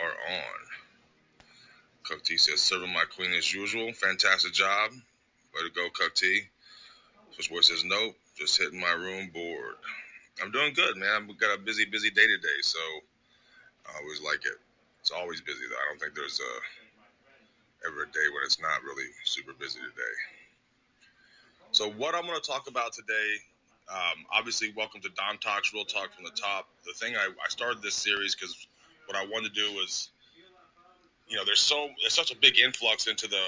are on. Cook T says, serving my queen as usual. Fantastic job. Way to go, Cook T. Switchboard says, nope, just hitting my room bored. I'm doing good, man. We've got a busy day today, so I always like it. It's always busy, though. I don't think there's ever a day when it's not really super busy today. So what I'm going to talk about today, obviously, welcome to DomTalks, Real Talk from the Top. The thing I started this series because what I wanted to do was, there's such a big influx into the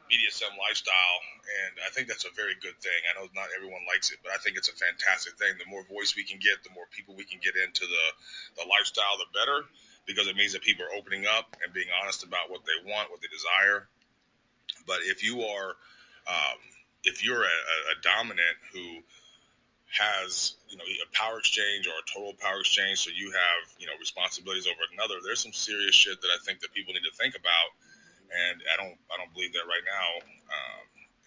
BDSM lifestyle, and I think that's a very good thing. I know not everyone likes it, but I think it's a fantastic thing. The more voice we can get, the more people we can get into the lifestyle, the better, because it means that people are opening up and being honest about what they want, what they desire. But if you are, if you're a dominant who has, a power exchange or a total power exchange, so you have, responsibilities over another, there's some serious shit that I think that people need to think about. And I don't believe that right now.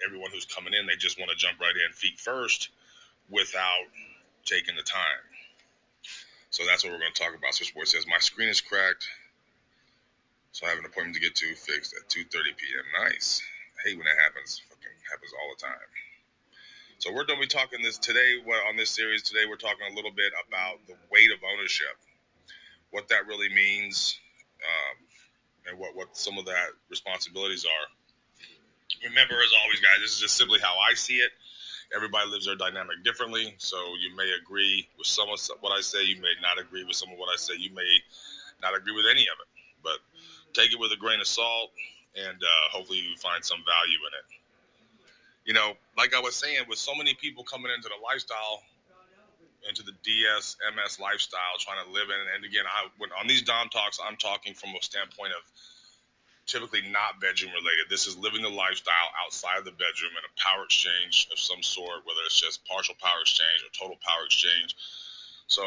Everyone who's coming in, they just want to jump right in feet first without taking the time. So that's what we're going to talk about. Switchboard says, my screen is cracked, so I have an appointment to get to fixed at 2:30 p.m. Nice. I hate when that happens. Fucking happens all the time. So we're going to be talking this today. On this series today, we're talking a little bit about the weight of ownership, what that really means, and what some of that responsibilities are. Remember, as always, guys, this is just simply how I see it. Everybody lives their dynamic differently, so you may agree with some of what I say. You may not agree with some of what I say. You may not agree with any of it, but take it with a grain of salt, and hopefully you find some value in it. Like I was saying, with so many people coming into the lifestyle, into the DSMS lifestyle, trying to live in, and again, on these Dom Talks, I'm talking from a standpoint of typically not bedroom related. This is living the lifestyle outside of the bedroom in a power exchange of some sort, whether it's just partial power exchange or total power exchange. So,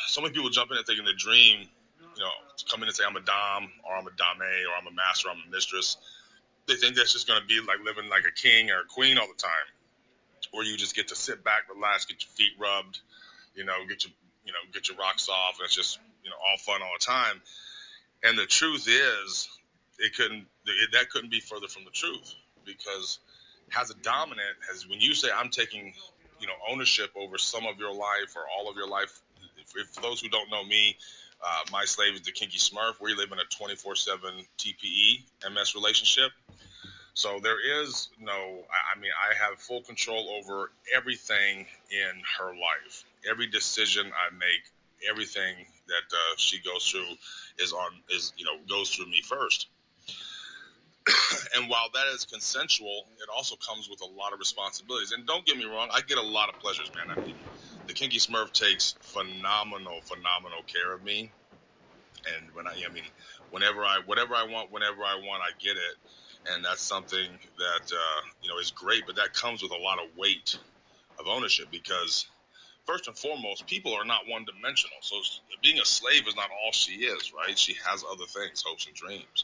so many people jump in and thinking the dream, to come in and say I'm a Dom or I'm a Dame or I'm a master, or I'm a mistress. They think that's just going to be like living like a king or a queen all the time, where you just get to sit back, relax, get your feet rubbed, get your rocks off, and it's just, all fun all the time. And the truth is, that couldn't be further from the truth, because as a dominant, when you say I'm taking, ownership over some of your life or all of your life, for those who don't know me, my slave is the Kinky Smurf. We live in a 24/7 TPE MS relationship. So there is I have full control over everything in her life. Every decision I make, everything that she goes through goes through me first. And while that is consensual, it also comes with a lot of responsibilities. And don't get me wrong, I get a lot of pleasures, man. I mean, the Kinky Smurf takes phenomenal care of me. And whatever I want, whenever I want, I get it. And that's something that, is great. But that comes with a lot of weight of ownership, because first and foremost, people are not one-dimensional. So being a slave is not all she is, right? She has other things, hopes and dreams.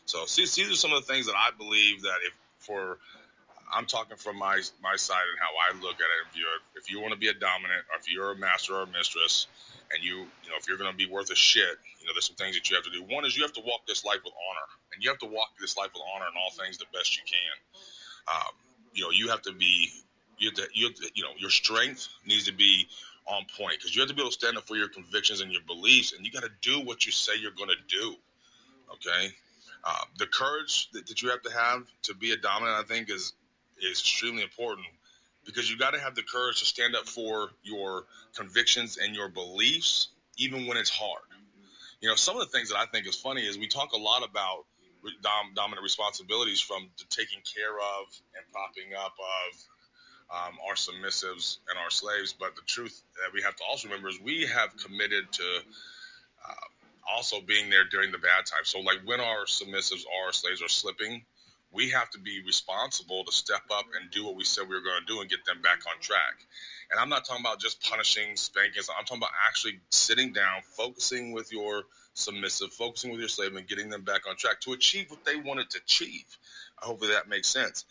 So these are some of the things that I believe that I'm talking from my side and how I look at it. If you want to be a dominant, or if you're a master or a mistress, and if you're going to be worth a shit, there's some things that you have to do. One is you have to walk this life with honor, and you have to walk this life with honor in all things the best you can. You have to be, your strength needs to be on point, because you have to be able to stand up for your convictions and your beliefs, and you got to do what you say you're going to do. Okay. The courage that you have to be a dominant, I think, is extremely important, because you got to have the courage to stand up for your convictions and your beliefs, even when it's hard. Some of the things that I think is funny is we talk a lot about dominant responsibilities, from the taking care of and propping up of our submissives and our slaves. But the truth that we have to also remember is we have committed to also being there during the bad times. So like when our submissives or our slaves are slipping, we have to be responsible to step up and do what we said we were going to do and get them back on track. And I'm not talking about just punishing, spanking. I'm talking about actually sitting down, focusing with your submissive, focusing with your slave, and getting them back on track to achieve what they wanted to achieve. Hopefully that makes sense.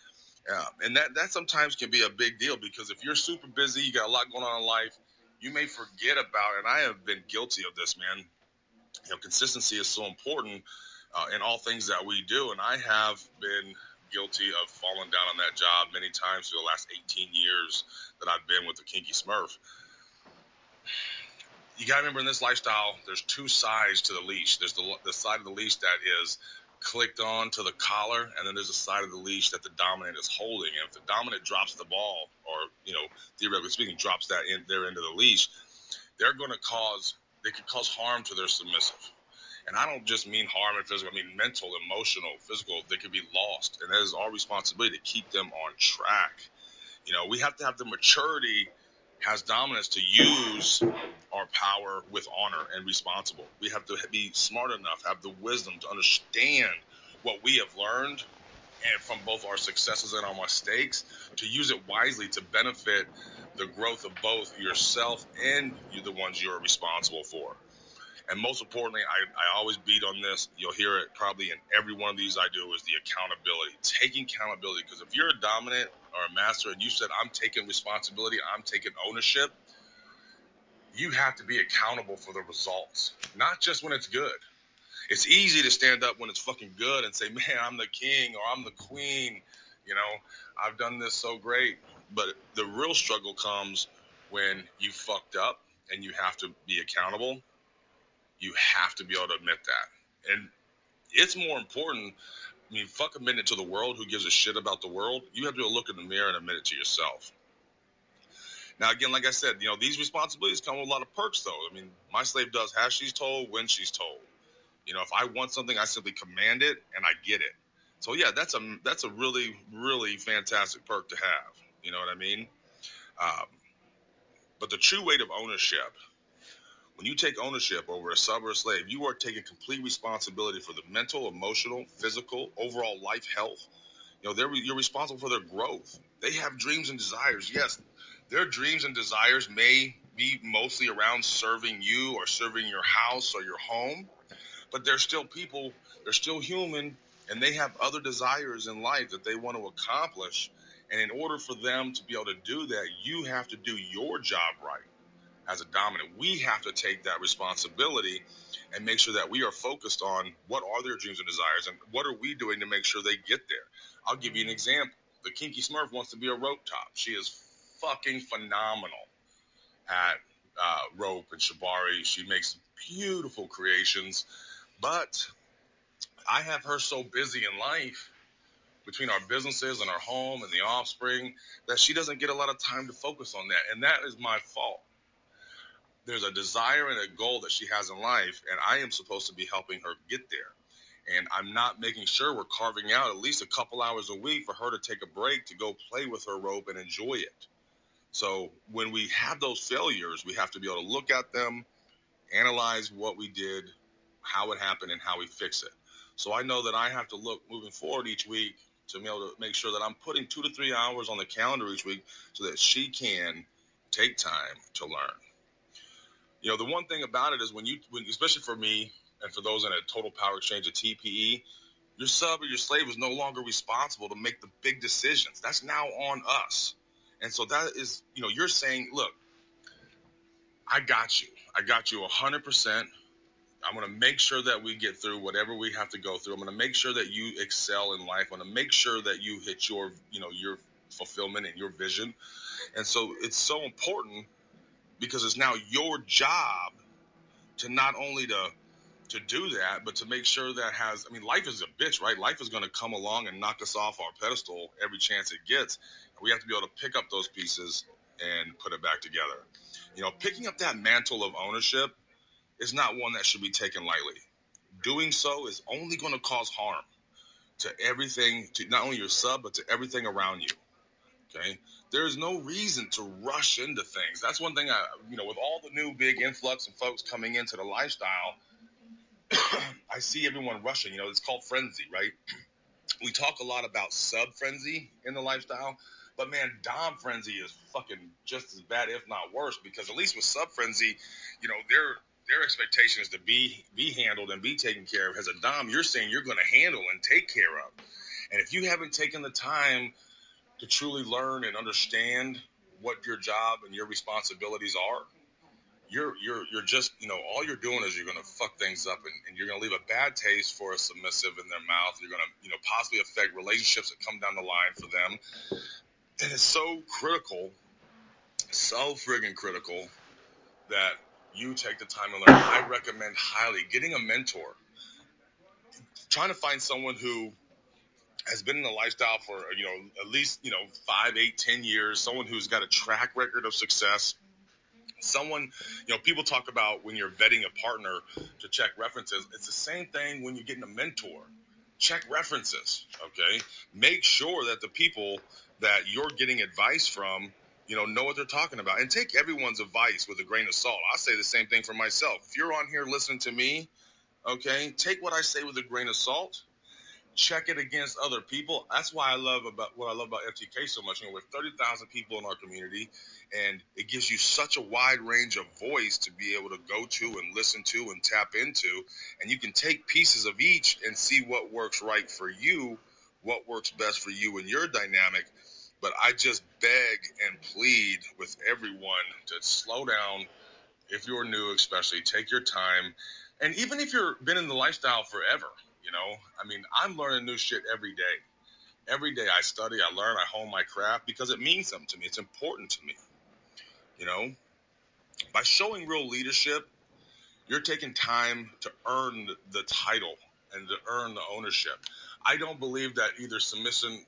And that sometimes can be a big deal, because if you're super busy, you got a lot going on in life, you may forget about, and I have been guilty of this, man. Consistency is so important in all things that we do, and I have been guilty of falling down on that job many times for the last 18 years that I've been with the Kinky Smurf. You got to remember, in this lifestyle, there's two sides to the leash. There's the side of the leash that is clicked on to the collar, and then there's a side of the leash that the dominant is holding. And if the dominant drops the ball, or theoretically speaking, drops that in their end of the leash, they could cause harm to their submissive. And I don't just mean harm in physical, I mean mental, emotional, physical. They could be lost, and that is our responsibility to keep them on track. We have to have the maturity as dominants to use our power with honor and responsible. We have to be smart enough, have the wisdom to understand what we have learned, and from both our successes and our mistakes, to use it wisely to benefit the growth of both yourself and the ones you're responsible for. And most importantly, I always beat on this. You'll hear it probably in every one of these I do, is the accountability. Taking accountability. Because if you're a dominant or a master and you said, I'm taking responsibility, I'm taking ownership, you have to be accountable for the results. Not just when it's good. It's easy to stand up when it's fucking good and say, man, I'm the king or I'm the queen. I've done this so great. But the real struggle comes when you fucked up and you have to be accountable. You have to be able to admit that. And it's more important. Fuck admitting it to the world. Who gives a shit about the world? You have to look in the mirror and admit it to yourself. Now, again, like I said, these responsibilities come with a lot of perks, though. My slave does as she's told, when she's told. If I want something, I simply command it, and I get it. So, yeah, that's a really, really fantastic perk to have. You know what I mean? But the true weight of ownership, when you take ownership over a sub or a slave, you are taking complete responsibility for the mental, emotional, physical, overall life health. You're responsible for their growth. They have dreams and desires. Yes, their dreams and desires may be mostly around serving you or serving your house or your home, but they're still people, they're still human, and they have other desires in life that they want to accomplish. And in order for them to be able to do that, you have to do your job right. As a dominant, we have to take that responsibility and make sure that we are focused on what are their dreams and desires and what are we doing to make sure they get there. I'll give you an example. The Kinky Smurf wants to be a rope top. She is fucking phenomenal at rope and shibari. She makes beautiful creations, but I have her so busy in life, between our businesses and our home and the offspring, that she doesn't get a lot of time to focus on that, and that is my fault. There's a desire and a goal that she has in life, and I am supposed to be helping her get there. And I'm not making sure we're carving out at least a couple hours a week for her to take a break to go play with her rope and enjoy it. So when we have those failures, we have to be able to look at them, analyze what we did, how it happened, and how we fix it. So I know that I have to look moving forward each week to be able to make sure that I'm putting 2 to 3 hours on the calendar each week so that she can take time to learn. The one thing about it is when especially for me and for those in a total power exchange, a TPE, your sub or your slave is no longer responsible to make the big decisions. That's now on us. And so that is, you're saying, look, I got you 100%. I'm going to make sure that we get through whatever we have to go through. I'm going to make sure that you excel in life. I'm going to make sure that you hit your fulfillment and your vision. And so it's so important, because it's now your job to not only to do that, but to make sure that life is a bitch, right? Life is going to come along and knock us off our pedestal every chance it gets. We have to be able to pick up those pieces and put it back together. Picking up that mantle of ownership is not one that should be taken lightly. Doing so is only going to cause harm to everything, to not only your sub, but to everything around you. Okay, there's no reason to rush into things. That's one thing with all the new big influx of folks coming into the lifestyle, I see everyone rushing. It's called frenzy, right? We talk a lot about sub frenzy in the lifestyle, but man, dom frenzy is fucking just as bad, if not worse, because at least with sub frenzy, their expectation is to be handled and be taken care of. As a dom, you're saying you're going to handle and take care of. And if you haven't taken the time to truly learn and understand what your job and your responsibilities are, you're just, all you're doing is you're going to fuck things up, and you're going to leave a bad taste for a submissive in their mouth. You're going to, possibly affect relationships that come down the line for them. And it's so critical, so friggin' critical that you take the time to learn. I recommend highly getting a mentor, trying to find someone who has been in the lifestyle for, at least, 5, 8, 10 years, someone who's got a track record of success. Someone, people talk about when you're vetting a partner to check references. It's the same thing when you're getting a mentor. Check references, okay? Make sure that the people that you're getting advice from, know what they're talking about. And take everyone's advice with a grain of salt. I say the same thing for myself. If you're on here listening to me, okay, take what I say with a grain of salt. Check it against other people. That's why I love about FTK so much. With 30,000 people in our community, and it gives you such a wide range of voice to be able to go to and listen to and tap into, and you can take pieces of each and see what works right for you, what works best for you and your dynamic. But I just beg and plead with everyone to slow down. If you're new, especially, take your time. And even if you've been in the lifestyle forever, I'm learning new shit every day. Every day I study, I learn, I hone my craft because it means something to me. It's important to me. By showing real leadership, you're taking time to earn the title and to earn the ownership. I don't believe that either submission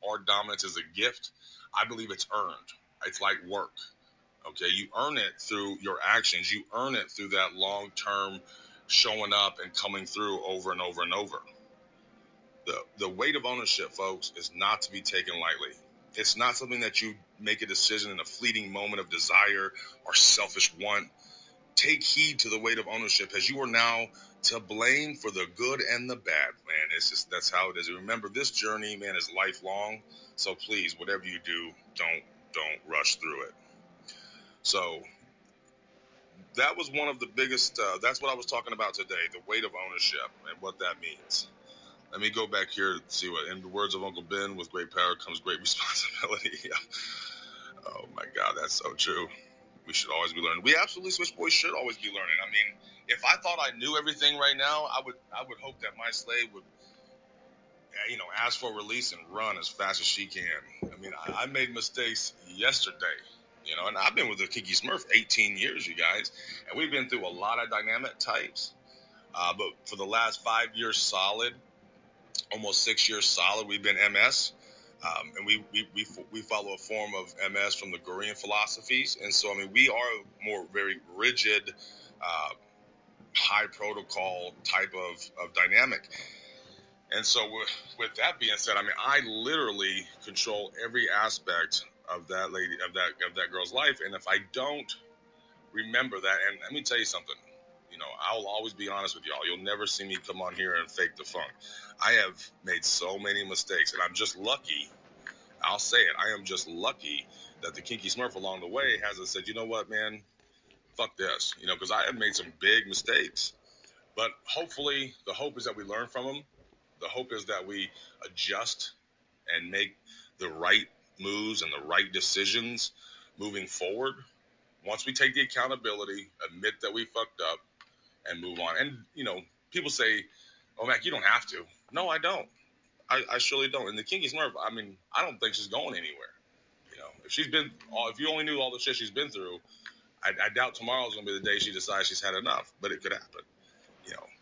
or dominance is a gift. I believe it's earned. It's like work. Okay, you earn it through your actions. You earn it through that long-term showing up and coming through over and over and over. The weight of ownership, folks, is not to be taken lightly. It's not something that you make a decision in a fleeting moment of desire or selfish want. Take heed to the weight of ownership, as you are now to blame for the good and the bad, man. That's how it is. Remember, this journey, man, is lifelong. So please, whatever you do, don't rush through it. So that was one of the biggest, that's what I was talking about today, the weight of ownership and what that means. Let me go back here and see what, in the words of Uncle Ben, with great power comes great responsibility. Oh my God, that's so true. We should always be learning. We absolutely, Switch Boys, should always be learning. If I thought I knew everything right now, I would hope that my slave would, ask for release and run as fast as she can. I made mistakes yesterday, and I've been with the Kiki Smurf 18 years, you guys, and we've been through a lot of dynamic types. But for the last 5 years solid, almost 6 years solid, we've been MS. And we follow a form of MS from the Korean philosophies. And so, we are more very rigid, high protocol type of dynamic. And so with that being said, I literally control every aspect of that lady, of that girl's life. And if I don't remember that, and let me tell you something, I'll always be honest with y'all. You'll never see me come on here and fake the funk. I have made so many mistakes, and I'm just lucky. I'll say it. I am just lucky that the Kinky Smurf along the way hasn't said, you know what, man, fuck this, because I have made some big mistakes. But hopefully, the hope is that we learn from them. The hope is that we adjust and make the right moves and the right decisions moving forward. Once we take the accountability, admit that we fucked up, and move on. And, people say, oh, Mac, you don't have to. No, I don't. I surely don't. And the Kinky Smurf, I don't think she's going anywhere. If you only knew all the shit she's been through, I doubt tomorrow's going to be the day she decides she's had enough. But it could happen.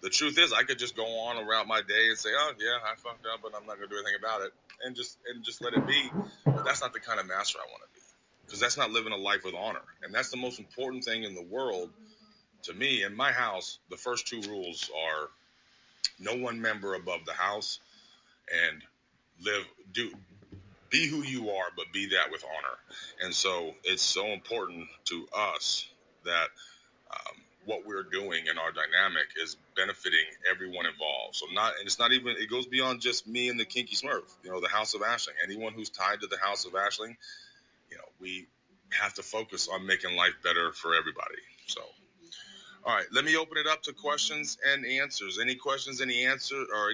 The truth is, I could just go on around my day and say, oh, yeah, I fucked up, but I'm not going to do anything about it. And just let it be. But that's not the kind of master I want to be. Because that's not living a life with honor. And that's the most important thing in the world. To me, in my house, the first two rules are no one member above the house, and be who you are, but be that with honor. And so it's so important to us that what we're doing in our dynamic is benefiting everyone involved. So it goes beyond just me and the Kinky Smurf, the House of Ashling. Anyone who's tied to the House of Ashling, we have to focus on making life better for everybody. So, all right, let me open it up to questions and answers. Any questions, any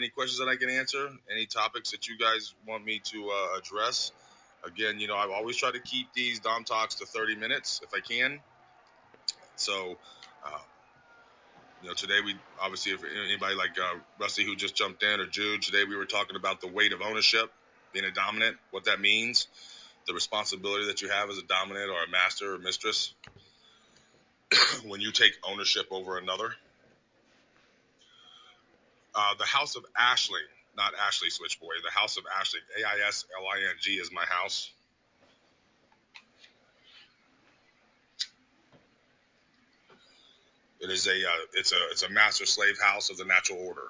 questions that I can answer? Any topics that you guys want me to address? Again, I've always tried to keep these DomTalks to 30 minutes if I can. So, uh, today we obviously, if anybody like Rusty who just jumped in, or Jude, today we were talking about the weight of ownership, being a dominant, what that means, the responsibility that you have as a dominant or a master or mistress when you take ownership over another. The House of Ashling, not Ashley Switchboy, the House of Ashling, AISLING is my house. It is it's a master slave house of the natural order.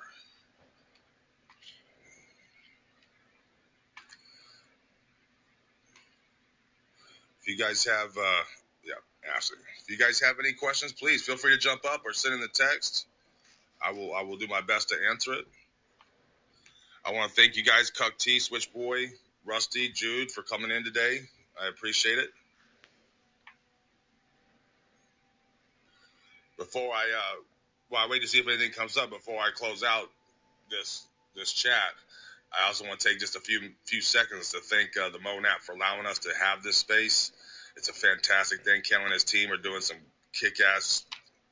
If you guys have, yeah, Ashley. If you guys have any questions, please feel free to jump up or send in the text. I will do my best to answer it. I want to thank you guys, Cuck T, Switchboy, Rusty, Jude, for coming in today. I appreciate it. Before I wait to see if anything comes up before I close out this chat. I also want to take just a few seconds to thank the Moan app for allowing us to have this space. It's a fantastic thing. Kel and his team are doing some kick-ass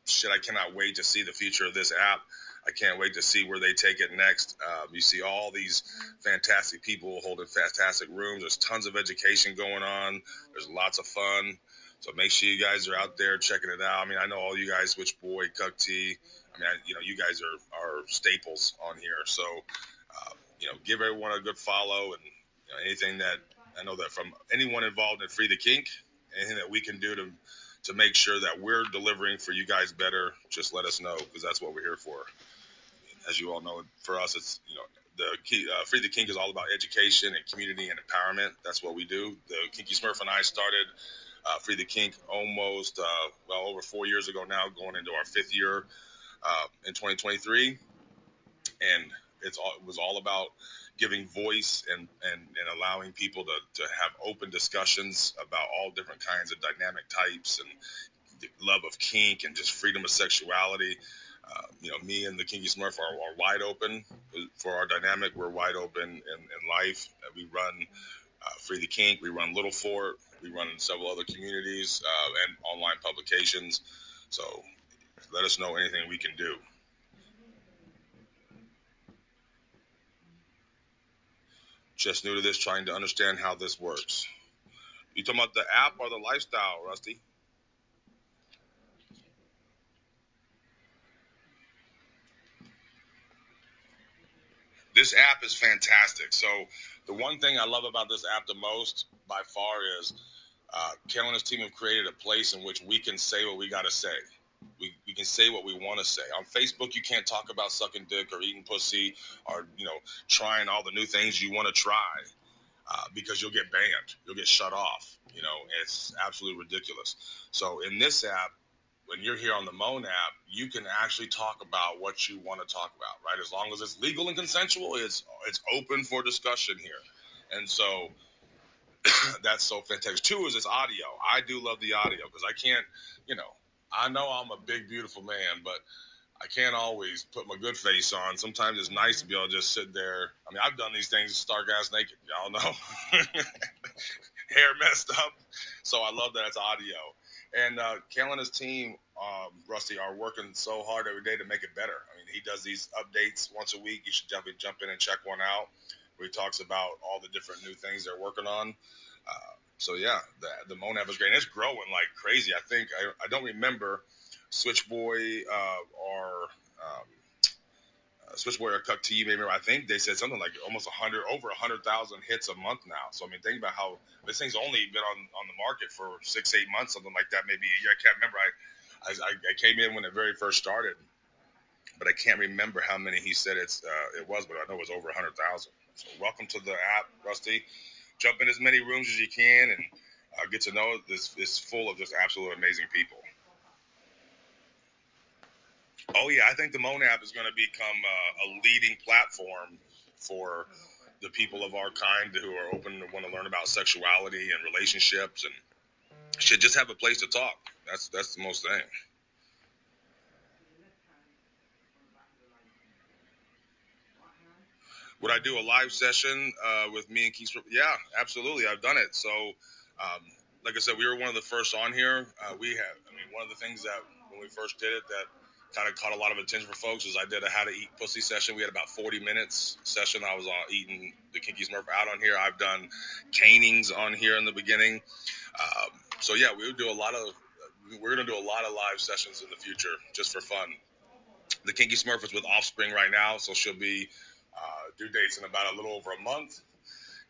shit. I cannot wait to see the future of this app. I can't wait to see where they take it next. You see all these fantastic people holding fantastic rooms. There's tons of education going on. There's lots of fun. So make sure you guys are out there checking it out. I mean, I know all you guys, Switchboy, Cuck T. I mean, you guys are staples on here. So, give everyone a good follow, and anything that I know that from anyone involved in Free the Kink, anything that we can do to make sure that we're delivering for you guys better, just let us know, because that's what we're here for. As you all know, for us, it's the key, Free the Kink is all about education and community and empowerment. That's what we do. The Kinky Smurf and I started Free the Kink almost over 4 years ago now, going into our 5th year in 2023, and it was all about giving voice and allowing people to have open discussions about all different kinds of dynamic types and the love of kink and just freedom of sexuality. Me and the Kinky Smurf are wide open for our dynamic. We're wide open in life. We run Free the Kink. We run Little Fort. We run in several other communities and online publications. So let us know anything we can do. Just new to this, trying to understand how this works. You talking about the app or the lifestyle, Rusty? This app is fantastic. So the one thing I love about this app the most, by far, is Kel and his team have created a place in which we can say what we got to say. We can say what we want to say. On Facebook, you can't talk about sucking dick or eating pussy or trying all the new things you want to try because you'll get banned. You'll get shut off. It's absolutely ridiculous. So in this app, when you're here on the Moan app, you can actually talk about what you want to talk about, right? As long as it's legal and consensual, it's open for discussion here. And so that's so fantastic. Two is it's audio. I do love the audio because I can't, I know I'm a big, beautiful man, but I can't always put my good face on. Sometimes it's nice to be able to just sit there. I mean, I've done these things stark ass naked. Y'all know. Hair messed up. So I love that it's audio. And Kel and his team, Rusty, are working so hard every day to make it better. I mean, he does these updates once a week. You should definitely jump in and check one out where he talks about all the different new things they're working on. So, yeah, the Moan app is great. And it's growing like crazy. I think, I don't remember Switchboy Switchboy or Cuck T, maybe I think they said something like almost over 100,000 hits a month now. So I mean, think about how this thing's only been on the market for 6-8 months, something like that, maybe a year. I can't remember. I came in when it very first started, but I can't remember how many he said it was, but I know it was over 100,000. So welcome to the app, Rusty. Jump in as many rooms as you can and get to know this. It's full of just absolute amazing people. Oh yeah, I think the Moan app is going to become a leading platform for the people of our kind who are open to want to learn about sexuality and relationships and should just have a place to talk. That's the most thing. Would I do a live session with me and Keith? Yeah, absolutely. I've done it. So like I said, we were one of the first on here. One of the things that when we first did it that kind of caught a lot of attention for folks is I did a how to eat pussy session. We had about 40 minutes session. I was eating the Kinky Smurf out on here. I've done canings on here in the beginning. So yeah, we're gonna do a lot of live sessions in the future just for fun. The Kinky Smurf is with Offspring right now, so she'll be due dates in about a little over a month,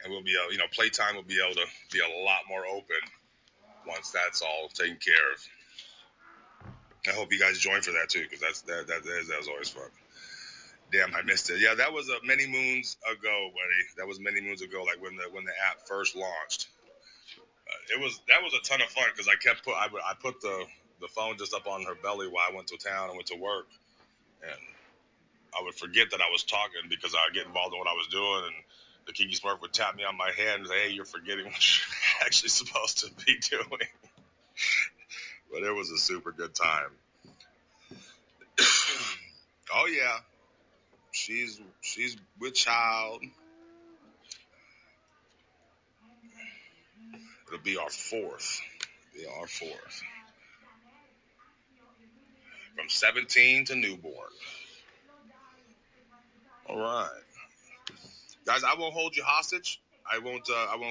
and we'll be playtime will be able to be a lot more open once that's all taken care of. I hope you guys join for that too, because that was always fun. Damn, I missed it. Yeah, that was many moons ago, buddy. That was many moons ago, like when the app first launched. That was a ton of fun because I put the phone just up on her belly while I went to town and went to work, and I would forget that I was talking because I would get involved in what I was doing, and the Kinky Smurf would tap me on my head and say, "Hey, you're forgetting what you're actually supposed to be doing." But it was a super good time. Oh yeah, she's with child. It'll be our fourth. From 17 to newborn. All right, guys. I won't hold you hostage. I won't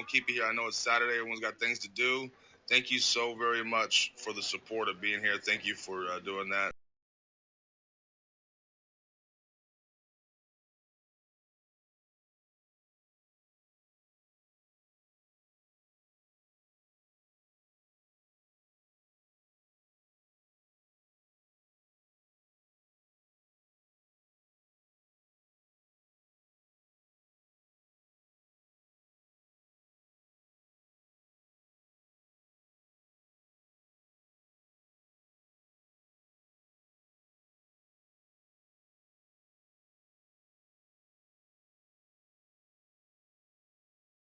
keep you here. I know it's Saturday. Everyone's got things to do. Thank you so very much for the support of being here. Thank you for doing that.